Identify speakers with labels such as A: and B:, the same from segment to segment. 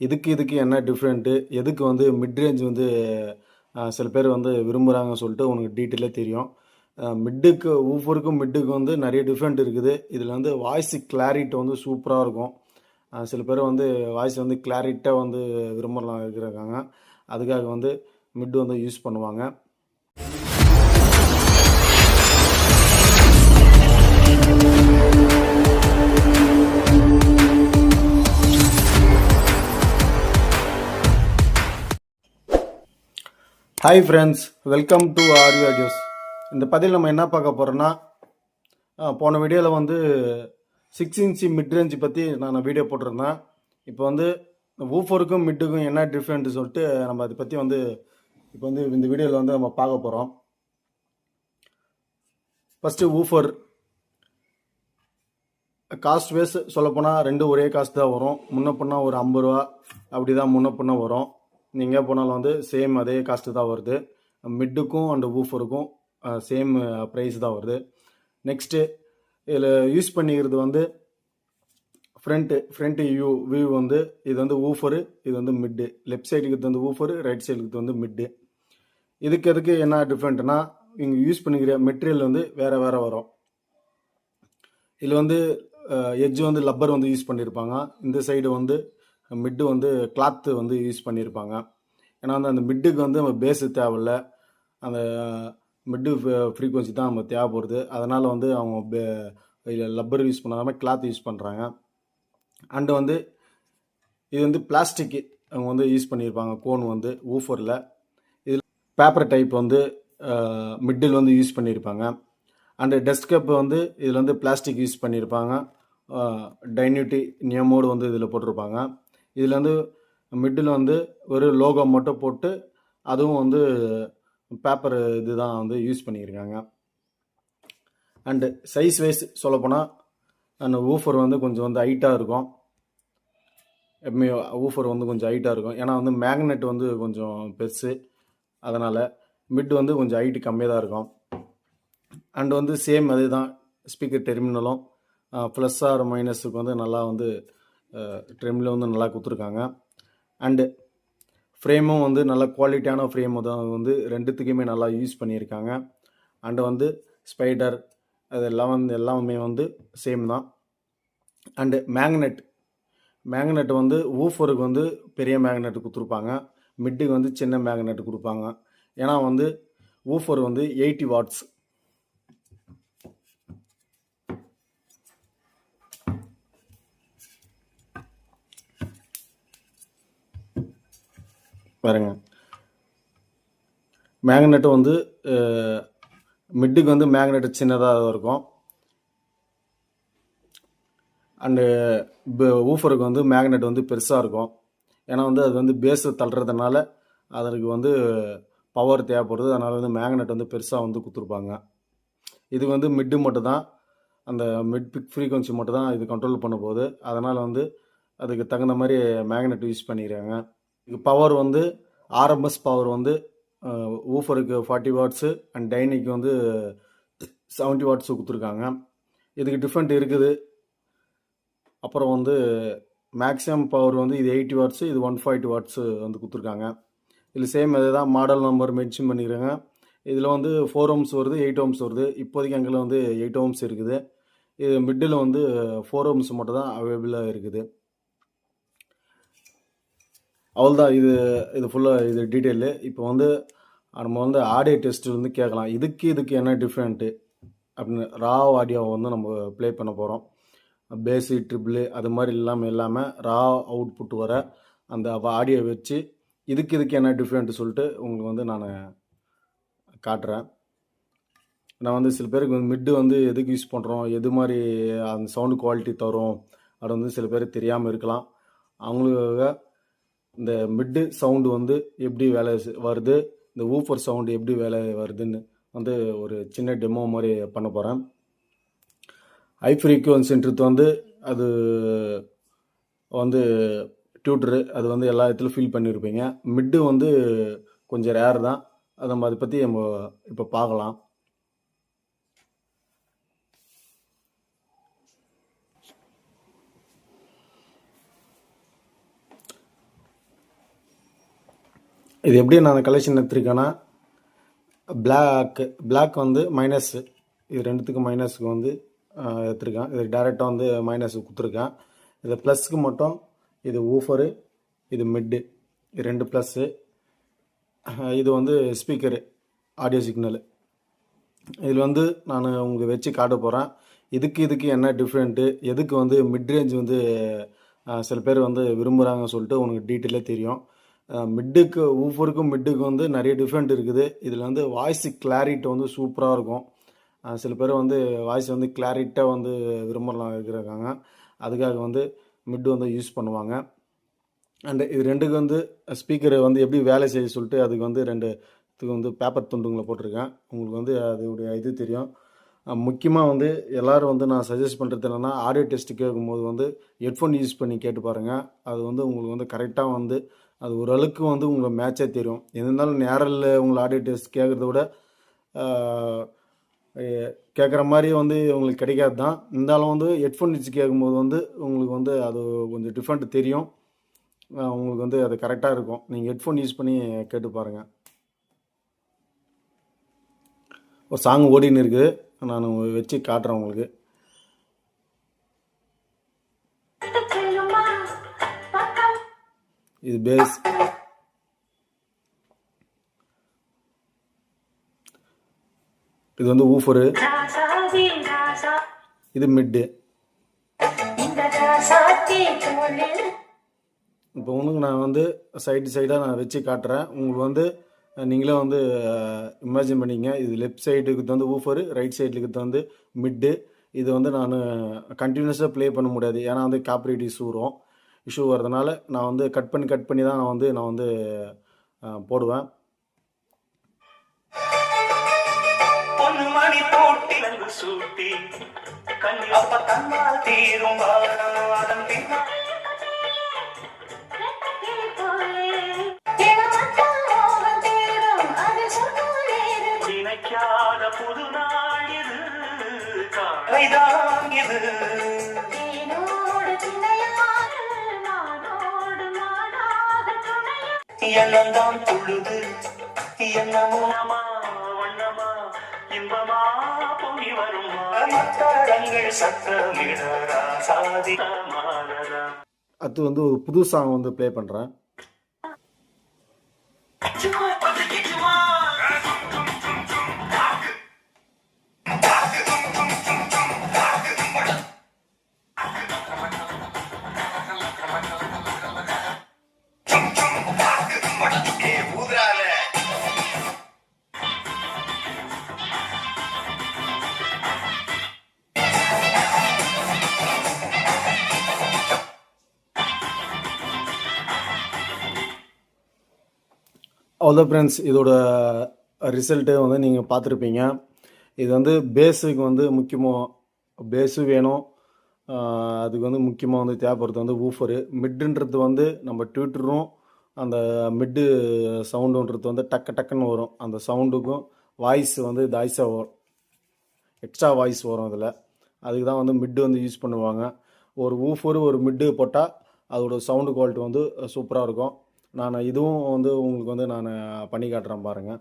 A: இதுக்கு என்ன டிஃப்ரெண்ட்டு, எதுக்கு வந்து மிட் ரேஞ்ச் வந்து சில பேர் வந்து விரும்புகிறாங்கன்னு சொல்லிட்டு உனக்கு டீட்டெயிலாக தெரியும். மிட்டுக்கு ஊஃபருக்கும் மிட்டுக்கும் வந்து நிறைய டிஃப்ரெண்ட் இருக்குது. இதில் வந்து வாய்ஸ் கிளாரிட்டி வந்து சூப்பராக இருக்கும். சில பேர் வந்து வாய்ஸ் வந்து கிளாரிட்டாக வந்து விரும்பலாம் இருக்கிறாங்க. அதுக்காக வந்து மிட் வந்து யூஸ் பண்ணுவாங்க. Hi friends, welcome to RV audios. இந்த பதிவில் நம்ம என்ன பார்க்க போகிறோன்னா, போன வீடியோவில் வந்து 6 இன்ச்சு மிட் ரேஞ்ச் பற்றி நான் வீடியோ போட்டிருந்தேன். இப்போ வந்து ஊஃபருக்கும் மிட்டுக்கும் என்ன டிஃப்ரெண்ட்டு சொல்லிட்டு நம்ம அதை பற்றி வந்து இப்போ வந்து இந்த வீடியோவில் வந்து நம்ம பார்க்க போகிறோம். ஃபஸ்ட்டு ஊஃபர் காஸ்ட் வைஸ் சொல்லப்போனால் ரெண்டும் ஒரே காஸ்ட் தான் வரும். முன்ன பண்ணால் ஒரு 50 ரூபா அப்படி தான் முன்ன பண்ண வரும். நீங்கள் போனாலும் வந்து சேம் அதே காஸ்ட்டு தான் வருது. மிட்டுக்கும் அண்ட் ஊஃபருக்கும் சேம் ப்ரைஸ் தான் வருது. நெக்ஸ்ட்டு இதில் யூஸ் பண்ணிக்கிறது வந்து ஃப்ரண்ட் வியூ வந்து இது வந்து ஊஃபரு, இது வந்து மிட்டு. லெஃப்ட் சைடுக்கு வந்து ஊஃபரு, ரைட் சைடுக்கு வந்து மிட்டு. இதுக்கு என்ன டிஃப்ரெண்ட்னா, இங்கே யூஸ் பண்ணிக்கிற மெட்டீரியல் வந்து வேறு வரும். இதில் வந்து எட்ஜ் வந்து லப்பர் வந்து யூஸ் பண்ணியிருப்பாங்க. இந்த சைடு வந்து மிட்டு வந்து கிளாத்து வந்து யூஸ் பண்ணியிருப்பாங்க. ஏன்னா வந்து அந்த மிட்டுக்கு வந்து நம்ம பேஸு தேவையில்ல, அந்த மிட்டு ஃப்ரீக்வன்சி தான் நம்ம தேவைப்படுது. அதனால் வந்து அவங்க லப்பர் யூஸ் பண்ணாமல் கிளாத் யூஸ் பண்ணுறாங்க. அண்டு வந்து இது வந்து பிளாஸ்டிக்கு அவங்க வந்து யூஸ் பண்ணியிருப்பாங்க. கோன் வந்து ஊஃபரில். இதில் பேப்பர் டைப் வந்து மிட்டில் வந்து யூஸ் பண்ணியிருப்பாங்க. அண்டு டெஸ்க் கப் வந்து இதில் வந்து பிளாஸ்டிக் யூஸ் பண்ணியிருப்பாங்க. டைனிட்டி நியமோடு வந்து இதில் போட்டிருப்பாங்க. இதில் வந்து மிட்டில் வந்து ஒரு லோகோ மட்டும் போட்டு அதுவும் வந்து பேப்பர் இது தான் வந்து யூஸ் பண்ணியிருக்காங்க. அண்டு சைஸ் வைஸ் சொல்லப்போனால் அந்த ஊஃபர் வந்து கொஞ்சம் வந்து ஹைட்டாக இருக்கும். எப்பவுமே ஊஃபர் வந்து கொஞ்சம் ஹைட்டாக இருக்கும். ஏன்னா வந்து மேக்னெட் வந்து கொஞ்சம் பெருசு, அதனால் மிட் வந்து கொஞ்சம் ஹைட்டு கம்மியாக தான் இருக்கும். அண்டு வந்து சேம் அதே தான் ஸ்பீக்கர் டெர்மினலும் ப்ளஸ் ஆர் மைனஸுக்கு வந்து நல்லா வந்து டெர்மினல் வந்து நல்லா கொடுத்துருக்காங்க. அண்டு ஃப்ரேமும் வந்து நல்ல குவாலிட்டியான ஃப்ரேம் தான் வந்து ரெண்டுத்துக்குமே நல்லா யூஸ் பண்ணியிருக்காங்க. அண்டு வந்து ஸ்பைடர் அது எல்லாமே வந்து சேம் தான். அண்டு மேக்னெட் வந்து ஊஃபருக்கு வந்து பெரிய மேக்னெட் கொடுத்துருப்பாங்க, மிட்டுக்கு வந்து சின்ன மேக்னெட் கொடுப்பாங்க. ஏன்னா வந்து ஊஃபர் வந்து 80 வாட்ஸ். பாருங்க, மேக்னெட்டு வந்து மிட்டுக்கு வந்து மேக்னெட் சின்னதாக இருக்கும். அண்டு ஊஃபருக்கு வந்து மேக்னெட் வந்து பெருசாக இருக்கும். ஏன்னா வந்து அது வந்து பேஸை தள்ளுறதுனால அதற்கு வந்து பவர் தேவைப்படுது. அதனால் வந்து மேக்னெட் வந்து பெருசாக வந்து கொடுத்துருப்பாங்க. இது வந்து மிட்டு மட்டும் தான், அந்த மிட் பிக் ஃப்ரீக்வன்சி மட்டும் தான் இது கண்ட்ரோல் பண்ண போகுது. அதனால் வந்து அதுக்கு தகுந்த மாதிரி மேக்னெட் யூஸ் பண்ணிக்கிறாங்க. இது பவர் வந்து ஆர்எம்எஸ் பவர் வந்து ஊஃபருக்கு 40 வாட்ஸு அண்ட் டைனிக்கு வந்து 70 வாட்ஸு கொடுத்துருக்காங்க. இதுக்கு டிஃப்ரெண்ட் இருக்குது. அப்புறம் வந்து மேக்ஸிமம் பவர் வந்து இது 80 வாட்ஸு, இது 140 வாட்ஸு வந்து கொடுத்துருக்காங்க. இதில் சேம் அதே தான் மாடல் நம்பர் மென்ஷன் பண்ணிக்கிறாங்க. இதில் வந்து 4 ohms வருது, 8 ohms வருது. இப்போதைக்கு அங்கே வந்து 8 ohms இருக்குது. இது மிட்டில் வந்து 4 ohms மட்டும் தான் அவைலபிளாக இருக்குது. அவ்வளோதான், இது ஃபுல்லாக இது டீட்டெயிலு. இப்போ வந்து நம்ம வந்து ஆடியோ டெஸ்ட்டு வந்து கேட்கலாம், இதுக்கு என்ன டிஃப்ரெண்ட்டு அப்படின்னு. ரா ஆடியோவை வந்து நம்ம ப்ளே பண்ண போகிறோம். பேஸு ட்ரிபிள் அது மாதிரி இல்லாமல் ரா அவுட்புட் வர அந்த ஆடியோ வச்சு இதுக்கு என்ன டிஃப்ரெண்ட்டு சொல்லிட்டு உங்களுக்கு வந்து நான் காட்டுறேன். நான் வந்து சில பேருக்கு வந்து மிட்டு வந்து எதுக்கு யூஸ் பண்ணுறோம், எது மாதிரி அந்த சவுண்டு குவாலிட்டி தரும் அது வந்து சில பேருக்கு தெரியாமல் இருக்கலாம். அவங்களுக்காக இந்த மிட்டு சவுண்டு வந்து எப்படி வேலை வருது, இந்த ஊஃபர் சவுண்டு எப்படி வேலை வருதுன்னு வந்து ஒரு சின்ன டெமோ மாதிரி பண்ண போகிறேன். ஹை ஃப்ரீக்குவன்சின்றது வந்து அது வந்து டியூட்டரு, அது வந்து எல்லா இடத்துலையும் ஃபீல் பண்ணியிருப்பீங்க. மிட்டு வந்து கொஞ்சம் ரேர் தான். அதை நம்ம அதை பற்றி நம்ம இப்போ பார்க்கலாம். இது எப்படி நான் கலெக்ஷன் எடுத்திருக்கேன்னா, பிளாக் வந்து மைனஸ், இது ரெண்டுத்துக்கும் மைனஸுக்கு வந்து எடுத்திருக்கேன். இது டேரெக்டாக வந்து மைனஸுக்கு கொடுத்துருக்கேன். இது ப்ளஸ்க்கு மட்டும் இது ஊஃபரு, இது மிட்டு, இது 2 ப்ளஸ்ஸு, இது வந்து ஸ்பீக்கரு, ஆடியோ சிக்னலு. இதில் வந்து நான் உங்களுக்கு வச்சு காட்ட போகிறேன். இதுக்கு என்ன டிஃப்ரெண்ட்டு, எதுக்கு வந்து மிட் ரேஞ்ச் வந்து சில பேர் வந்து விரும்புகிறாங்கன்னு சொல்லிட்டு உனக்கு டீட்டெயிலே தெரியும். மிட்டுக்கு ஊஃபருக்கும் மிட்டுக்கும் வந்து நிறைய டிஃப்ரெண்ட் இருக்குது. இதில் வந்து வாய்ஸ் கிளாரிட்டி வந்து சூப்பராக இருக்கும். சில பேர் வந்து வாய்ஸ் வந்து கிளாரிட்டாக வந்து விரும்பலாம் இருக்கிறாங்க. அதுக்காக வந்து மிட்டு வந்து யூஸ் பண்ணுவாங்க. அண்டு இது ரெண்டுக்கு வந்து ஸ்பீக்கரை வந்து எப்படி வேலை செய்ய சொல்லிட்டு அதுக்கு வந்து ரெண்டுத்துக்கு வந்து பேப்பர் துண்டுங்களை போட்டிருக்கேன். உங்களுக்கு வந்து அதோடைய இது தெரியும். முக்கியமாக வந்து எல்லோரும் வந்து நான் சஜஸ்ட் பண்ணுறது என்னென்னா, ஆடியோ டெஸ்ட் கேட்கும்போது வந்து ஹெட்ஃபோன் யூஸ் பண்ணி கேட்டு பாருங்கள். அது வந்து உங்களுக்கு வந்து கரெக்டாக வந்து அது ஓரளவுக்கு வந்து உங்களுக்கு மேட்சே தெரியும். இருந்தாலும் நேரில் உங்களை ஆடியோ டெஸ்ட் கேட்குறத விட கேட்குற மாதிரி வந்து உங்களுக்கு கிடைக்காது தான். இருந்தாலும் வந்து ஹெட்ஃபோன் வச்சு கேட்கும்போது வந்து உங்களுக்கு வந்து அது கொஞ்சம் டிஃப்ரெண்ட் தெரியும். உங்களுக்கு வந்து அது கரெக்டாக இருக்கும். நீங்கள் ஹெட்ஃபோன் யூஸ் பண்ணி கேட்டு பாருங்கள். ஒரு சாங் ஓடின்னு இருக்குது, நான் வச்சு காட்டுறேன் உங்களுக்கு. இது பேஸ், இது வந்து ஊஃபரு, இது மிட்டு. இப்போ உங்களுக்கு நான் வந்து சைடாக நான் வச்சு காட்டுறேன். உங்களுக்கு வந்து நீங்களே வந்து இமேஜின் பண்ணிங்க. இது லெஃப்ட் சைடுக்கு வந்து ஊஃபரு, ரைட் சைடுக்கு வந்து மிட்டு. இது வந்து நான் கண்டினியூஸாக ப்ளே பண்ண முடியாது, ஏன்னா வந்து காப்பிரைட் இஷ்யூ வரதுனால நான் வந்து கட் பண்ணி தான் நான் வந்து போடுவேன்.
B: எண்ணம் துழுது என்னமோனமா வண்ணமா இன்பமா பொங்கி வரும் மத்தாளங்கள் சத்தமிடரா சாதி மாலரா.
A: அது வந்து ஒரு புது சாங் வந்து ப்ளே பண்ணுறேன். அவ்வளோ ஃப்ரெண்ட்ஸ், இதோட ரிசல்ட்டு வந்து நீங்கள் பார்த்துருப்பீங்க. இது வந்து பேஸுக்கு வந்து முக்கியமாக பேஸு வேணும். அதுக்கு வந்து முக்கியமாக வந்து தேவைப்படுறது வந்து ஊஃபரு. மிட்டுன்றது வந்து நம்ம ட்விட்டரும் அந்த மிட்டு சவுண்டுன்றது வந்து டக்குன்னு வரும். அந்த சவுண்டுக்கும் வாய்ஸ் வந்து தாய்ஸாக வரும், எக்ஸ்ட்ரா வாய்ஸ் வரும் அதில். அதுக்கு தான் வந்து மிட்டு வந்து யூஸ் பண்ணுவாங்க. ஒரு ஊஃபரு ஒரு மிட்டு போட்டால் அதோட சவுண்டு குவாலிட்டி வந்து சூப்பராக இருக்கும். நான் இதுவும் வந்து உங்களுக்கு வந்து நான் பண்ணி காட்டுறேன் பாருங்கள்.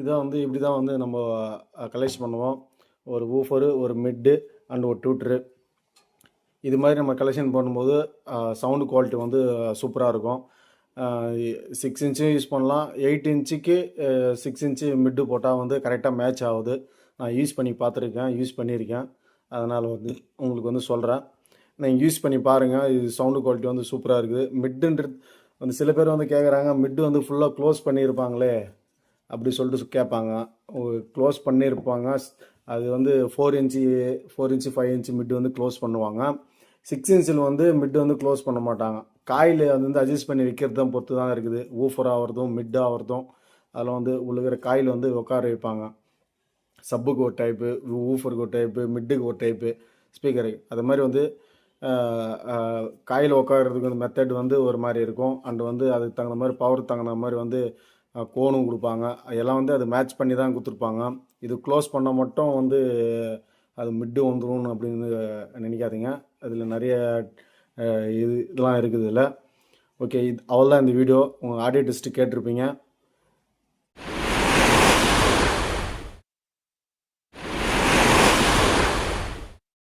A: இதை வந்து இப்படி தான் வந்து நம்ம கலெக்ட் பண்ணுவோம். ஒரு ஊஃபரு, ஒரு மிட்டு அண்ட் ஒரு ட்விட்டரு. இது மாதிரி நம்ம கலெக்ஷன் பண்ணும்போது சவுண்டு குவாலிட்டி வந்து சூப்பராக இருக்கும். 6 இன்ச்சும் யூஸ் பண்ணலாம். 8 இன்ச்சுக்கு 6 இன்ச்சு மிட்டு போட்டால் வந்து கரெக்டாக மேட்ச் ஆகுது. நான் யூஸ் பண்ணி பார்த்துருக்கேன், யூஸ் பண்ணியிருக்கேன். அதனால் வந்து உங்களுக்கு வந்து சொல்கிறேன், நீங்கள் யூஸ் பண்ணி பாருங்கள். இது சவுண்டு குவாலிட்டி வந்து சூப்பராக இருக்குது. மிட்டுன்றது வந்து சில பேர் வந்து கேட்குறாங்க, மிட்டு வந்து ஃபுல்லாக க்ளோஸ் பண்ணியிருப்பாங்களே அப்படி சொல்லிட்டு கேட்பாங்க. க்ளோஸ் பண்ணியிருப்பாங்க. அது வந்து 4 இன்ச்சு 5 இன்ச்சு மிட்டு வந்து க்ளோஸ் பண்ணுவாங்க. 6 இன்ச்சில் வந்து மிட்டு வந்து க்ளோஸ் பண்ண மாட்டாங்க. காயில் அது வந்து அட்ஜஸ்ட் பண்ணி வைக்கிறதும் பொறுத்து தான் இருக்குது. ஊஃபர் ஆகிறதும் மிட் ஆகிறதும் அதில் வந்து உள்ளுகிற காயில் வந்து உட்கார வைப்பாங்க. சப்புக்கு ஒரு டைப்பு, ஊஃபருக்கு ஒரு டைப்பு, மிட்டுக்கு ஒரு டைப்பு, ஸ்பீக்கருக்கு. அது மாதிரி வந்து காயில் உட்காரதுக்கு வந்து மெத்தட் வந்து ஒரு மாதிரி இருக்கும். அண்ட் வந்து அதுக்கு தகுந்த மாதிரி பவர் தகுந்த மாதிரி வந்து கோனும் கொடுப்பாங்க. எல்லாம் வந்து அது மேட்ச் பண்ணி தான் கொடுத்துருப்பாங்க. இது க்ளோஸ் பண்ண மட்டும் வந்து அது மிட்டு வந்துடும் அப்படின்னு நினைக்காதீங்க. அதில் நிறைய இதெல்லாம் இருக்குது இதில். ஓகே, அவ்வளோதான் இந்த வீடியோ. உங்கள் ஆடியோ டெஸ்ட்டு கேட்டிருப்பீங்க.